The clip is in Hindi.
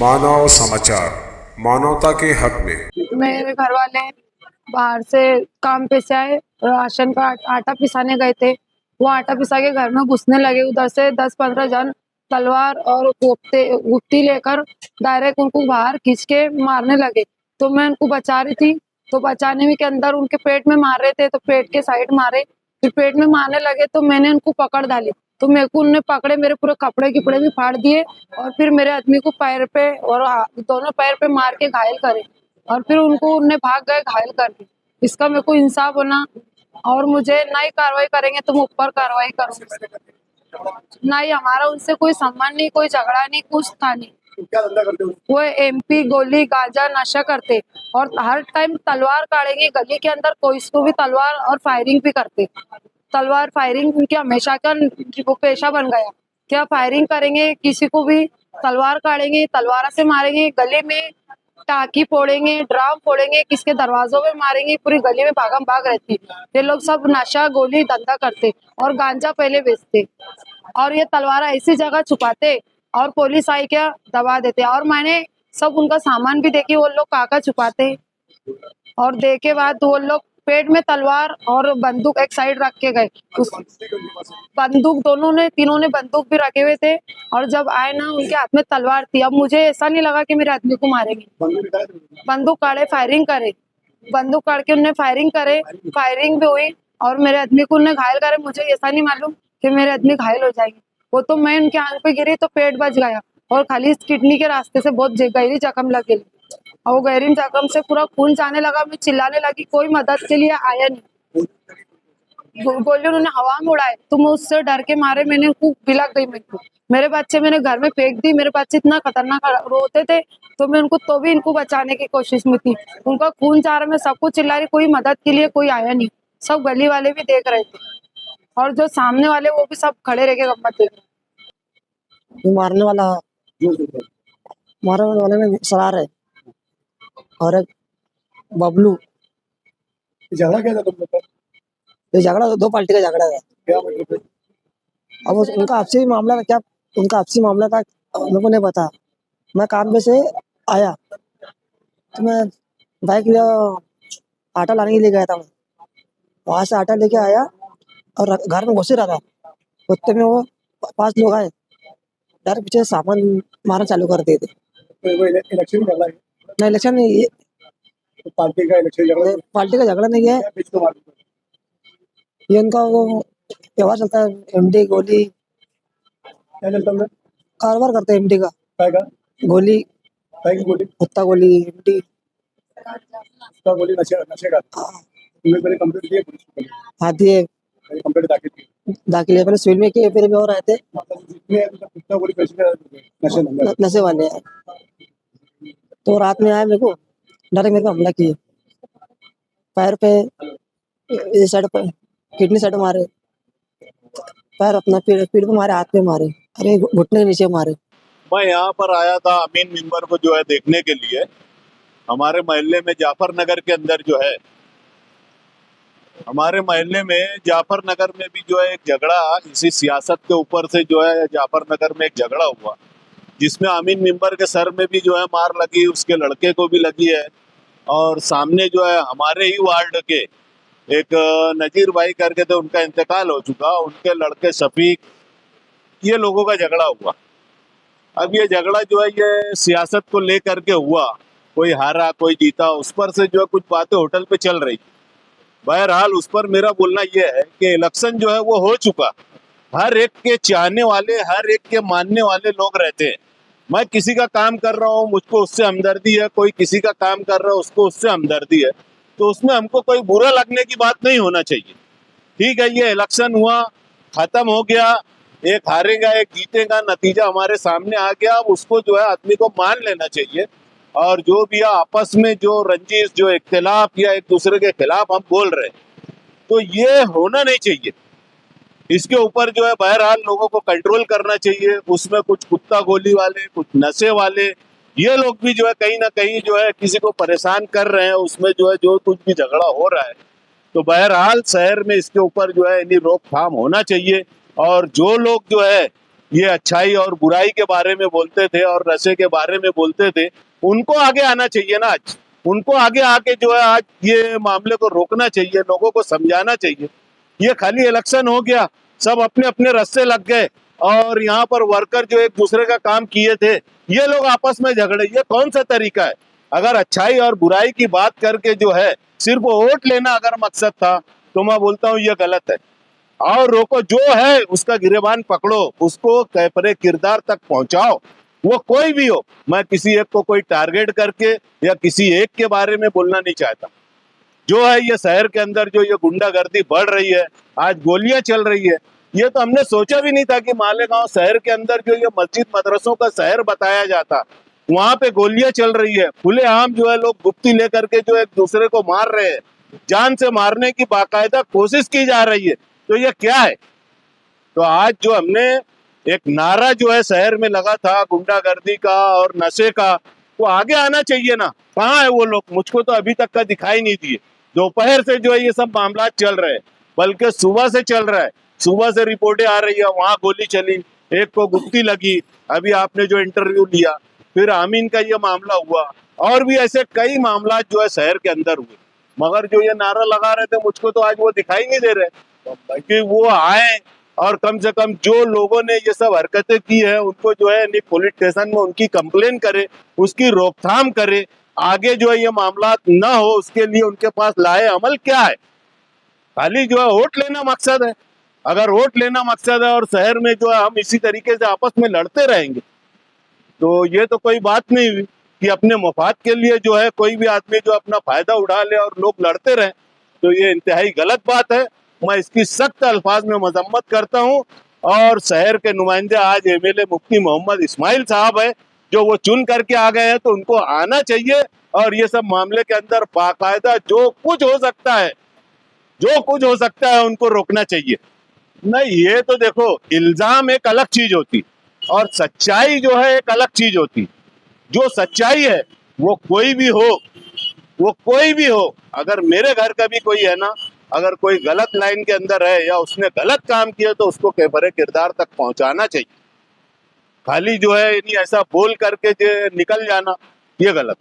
मानव समाचार, मानवता के हक में। मेरे घर वाले बाहर से काम पे से आए, राशन का आटा पिसाने गए थे। वो आटा पिसा के घर में घुसने लगे। उधर से 10-15 जन तलवार और गुत्ती लेकर डायरेक्ट उनको बाहर खींच के मारने लगे। तो मैं उनको बचा रही थी, तो बचाने में के अंदर उनके पेट में मार रहे थे, तो पेट के साइड मारे। फिर पेट में मारने लगे तो मैंने उनको पकड़ डाली, तो मेरे को उन्होंने पकड़े, मेरे पूरे कपड़े भी फाड़ दिए और फिर मेरे आदमी को पैर पे और दोनों पैर पे मार के घायल करे और फिर उनको उन्हें भाग गए घायल करके। इसका मेरे को इंसाफ होना, और मुझे ना ही कार्रवाई करेंगे तो मैं ऊपर कार्रवाई करूंगी। ना ही हमारा उनसे कोई संबंध नहीं, कोई झगड़ा नहीं, कुछ था नहीं। क्या धंधा करते हो? वो एमपी गोली गांजा नशा करते और हर टाइम तलवार काटेंगे गली के अंदर, कोई इसको भी तलवार और फायरिंग भी करते। तलवार फायरिंग उनकी हमेशा का वो पेशा बन गया। क्या फायरिंग करेंगे, किसी को भी तलवार काटेंगे, तलवार से मारेंगे, गले में टाकी फोड़ेंगे, ड्राम फोड़ेंगे, किसके दरवाजों में मारेंगे, पूरी गली में भागम भाग रहती। ये लोग सब नशा गोली धंधा करते और गांजा पहले बेचते और ये तलवार ऐसी जगह छुपाते और पुलिस आई क्या दबा देते। और मैंने सब उनका सामान भी देखी, वो लोग काका छुपाते और देखे बाद वो लोग पेट में तलवार और बंदूक एक साइड रख के गए। उस बंदूक तीनों ने बंदूक भी रखे हुए थे और जब आए ना उनके हाथ में तलवार थी। अब मुझे ऐसा नहीं लगा कि मेरे आदमी को मारेंगे। बंदूक काढ़े, फायरिंग करे, बंदूक काट के उन्होंने फायरिंग करे, फायरिंग भी हुई और मेरे आदमी को उन्होंने घायल करे। मुझे ऐसा नहीं मालूम कि मेरे आदमी घायल हो जाएंगे। वो तो मैं उनके आंख पे गिरी तो पेट बच गया और खाली किडनी के रास्ते से बहुत गहरी जख्म लग गई और वो गहरी जख्म से पूरा खून जाने लगा। मैं चिल्लाने लगी, कोई मदद के लिए आया नहीं। गोली उन्होंने हवा में उड़ाए तो मैं उससे डर के मारे मैंने खूब बिलक गई। मेरे बच्चे मैंने घर में फेंक दी। मेरे बच्चे इतना खतरनाक रोते थे तो मैं उनको तो भी इनको बचाने की कोशिश में थी। उनका खून जा रहा, मैं सबको चिल्ला रही, कोई मदद के लिए कोई आया नहीं। सब गली वाले भी देख रहे थे और जो सामने वाले वो भी सब खड़े रह के गम्मत देख रहे। मारने वाला मारने वाले में सरार है और एक बबलू। झगड़ा क्या था तुम लोग का? ये झगड़ा दो पार्टी का झगड़ा है। क्या मतलब है? अब उनका आपसी मामला था, क्या उनका आपसी मामला था मेरे को नहीं पता। मैं काम पे से आया तो मैं बाइक ले आटा लाने के लिए गया था। मैं वहां से आटा लेके आया और घर में घुस ही रहा था, उतने में वो 5 लोग आए, डर पीछे सामान मारना चालू कर दिए थे। वो इलेक्शन कर रहा है? नहीं, इलेक्शन नहीं, ये तो पार्टी का इलेक्शन झगड़ा? पार्टी का झगड़ा नहीं है। क्या बीच को मार दिया? ये उनका वो व्यवहार चलता है, एमडी गोली क्या चलता है? कारोबार करते हैं एमडी का। काय का? गोली, काय की गोली? कुत्ता गोली, एमडी। उसका गोली नशे का? तुमने पहले कंप्लेंट की है पुलिस को? हाथी है, पहले कंप्लेंट दाखिल की? दाखिल है, पहले सिविल में किए, फिर भी और आए थे मतलब जितने हैं, तो कुत्ता गोली पैसे का नशे धंधा? नशे वाले हैं। तो रात में आए, मेरे को डायरेक्ट मेरे को हमला किए, पैर पे, इस साइड पे किडनी साइड मारे, पैर अपना पीठ पे मारे, हाथ पे मारे, अरे घुटने के नीचे मारे। मैं यहाँ पर आया था अमीन मिंबर को जो है देखने के लिए। हमारे मोहल्ले में जाफर नगर के अंदर जो है, हमारे मोहल्ले में जाफर नगर में भी जो है एक झगड़ा इसी सियासत के ऊपर से जो है जाफर नगर में एक झगड़ा हुआ, जिसमें अमीन मिंबर के सर में भी जो है मार लगी, उसके लड़के को भी लगी है। और सामने जो है हमारे ही वार्ड के एक नजीर भाई करके थे, उनका इंतकाल हो चुका, उनके लड़के शफीक, ये लोगों का झगड़ा हुआ। अब ये झगड़ा जो है ये सियासत को लेकर के हुआ, कोई हारा कोई जीता, उस पर से जो है कुछ बातें होटल पे चल रही। बहरहाल उस पर मेरा बोलना ये है कि इलेक्शन जो है वो हो चुका, हर एक के चाहने वाले, हर एक के मानने वाले लोग रहते हैं। मैं किसी का काम कर रहा हूँ, मुझको उससे हमदर्दी है, कोई किसी का काम कर रहा है उसको उससे हमदर्दी है, तो उसमें हमको कोई बुरा लगने की बात नहीं होना चाहिए। ठीक है, ये इलेक्शन हुआ, खत्म हो गया, एक हारेगा एक जीतेगा, नतीजा हमारे सामने आ गया। अब उसको जो है आदमी को मान लेना चाहिए और जो भी आपस में जो रंजिश, जो इख्तिलाफ या एक दूसरे के खिलाफ हम बोल रहे हैं, तो ये होना नहीं चाहिए। इसके ऊपर जो है बहरहाल लोगों को कंट्रोल करना चाहिए। उसमें कुछ कुत्ता गोली वाले, कुछ नशे वाले, ये लोग भी जो है कहीं ना कहीं जो है किसी को परेशान कर रहे हैं। उसमें जो है जो कुछ भी झगड़ा हो रहा है, तो बहरहाल शहर में इसके ऊपर जो है इन्हीं रोकथाम होना चाहिए। और जो लोग जो है ये अच्छाई और बुराई के बारे में बोलते थे और नशे के बारे में बोलते थे, उनको आगे आना चाहिए ना। आज उनको आगे आके जो है आज ये मामले को रोकना चाहिए, लोगों को समझाना चाहिए। ये खाली इलेक्शन हो गया, सब अपने अपने रास्ते लग गए और यहाँ पर वर्कर जो एक दूसरे का काम किए थे ये लोग आपस में झगड़े, ये कौन सा तरीका है? अगर अच्छाई और बुराई की बात करके जो है सिर्फ वोट लेना अगर मकसद था तो मैं बोलता हूँ ये गलत है। और रोको, जो है उसका गिरेबान पकड़ो, उसको कैफरे किरदार तक पहुंचाओ, वो कोई भी हो। मैं किसी एक को कोई टारगेट करके या किसी एक के बारे में बोलना नहीं चाहता। जो है ये शहर के अंदर जो ये गुंडागर्दी बढ़ रही है, आज गोलियां चल रही है, ये तो हमने सोचा भी नहीं था कि मालेगांव शहर के अंदर जो ये मस्जिद मदरसों का शहर बताया जाता, वहां पे गोलियां चल रही है, खुलेआम जो है लोग गुप्ती लेकर के जो एक दूसरे को मार रहे हैं, जान से मारने की बाकायदा कोशिश की जा रही है। तो ये क्या है? तो आज जो हमने एक नारा जो है शहर में लगा था गुंडागर्दी का और नशे का, वो आगे आना चाहिए ना। कहाँ है वो लोग? मुझको तो अभी तक का दिखाई नहीं दिए। दोपहर से जो है ये सब मामला चल रहे हैं, बल्कि सुबह से चल रहा है। सुबह से रिपोर्टें आ रही है, वहां गोली चली, एक को गुप्ती लगी, अभी आपने जो इंटरव्यू लिया, फिर आमीन का ये मामला हुआ, और भी ऐसे कई मामला जो है शहर के अंदर हुए। मगर जो ये नारा लगा रहे थे, मुझको तो आज वो दिखाई नहीं दे रहे कि वो आए और कम से कम जो लोगों ने ये सब हरकतें की है उनको जो है पुलिस स्टेशन में उनकी कंप्लेन करे, उसकी रोकथाम करे, आगे जो है ये मामला ना हो उसके लिए उनके पास लाए अमल क्या है? खाली जो है वोट लेना मकसद है। अगर वोट लेना मकसद है और शहर में जो है हम इसी तरीके से आपस में लड़ते रहेंगे तो ये तो कोई बात नहीं हुई कि अपने मफाद के लिए जो है कोई भी आदमी जो अपना फायदा उठा ले और लोग लड़ते रहे, तो ये इंतहाई गलत बात है। मैं इसकी सख्त अल्फाज में मजम्मत करता हूं। और शहर के नुमाइंदे आज एमएलए मुफ्ती मोहम्मद इस्माइल साहब है, जो वो चुन करके आ गए हैं, तो उनको आना चाहिए और ये सब मामले के अंदर बाकायदा जो कुछ हो सकता है, जो कुछ हो सकता है उनको रोकना चाहिए। नहीं, ये तो देखो, इल्जाम एक अलग चीज होती और सच्चाई जो है एक अलग चीज होती। जो सच्चाई है वो कोई भी हो, वो कोई भी हो, अगर मेरे घर का भी कोई है ना, अगर कोई गलत लाइन के अंदर है या उसने गलत काम किया तो उसको कैफरे किरदार तक पहुंचाना चाहिए। खाली जो है नहीं ऐसा बोल करके जो निकल जाना, ये गलत।